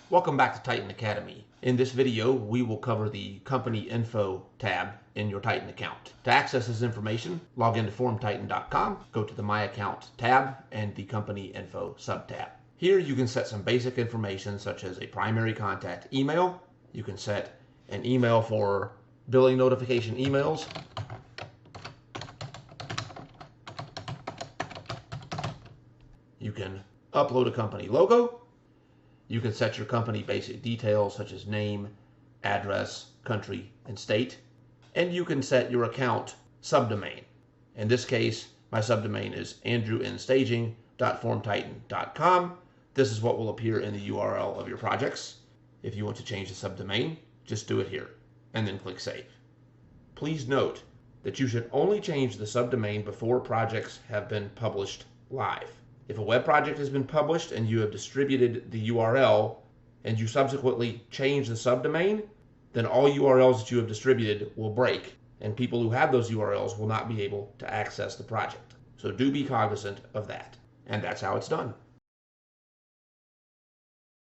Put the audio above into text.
Welcome back to Titan Academy. In this video, we will cover the Company Info tab in your Titan account. To access this information, log into formtitan.com, go to the My Account tab and the Company Info sub-tab. Here you can set some basic information such as a primary contact email. You can set an email for billing notification emails. You can upload a company logo. You can set your company basic details such as name, address, country, and state. And you can set your account subdomain. In this case, my subdomain is andrewinstaging.formtitan.com. This is what will appear in the URL of your projects. If you want to change the subdomain, just do it here and then click Save. Please note that you should only change the subdomain before projects have been published live. If a web project has been published and you have distributed the URL and you subsequently change the subdomain, then all URLs that you have distributed will break and people who have those URLs will not be able to access the project. So do be cognizant of that. And that's how it's done.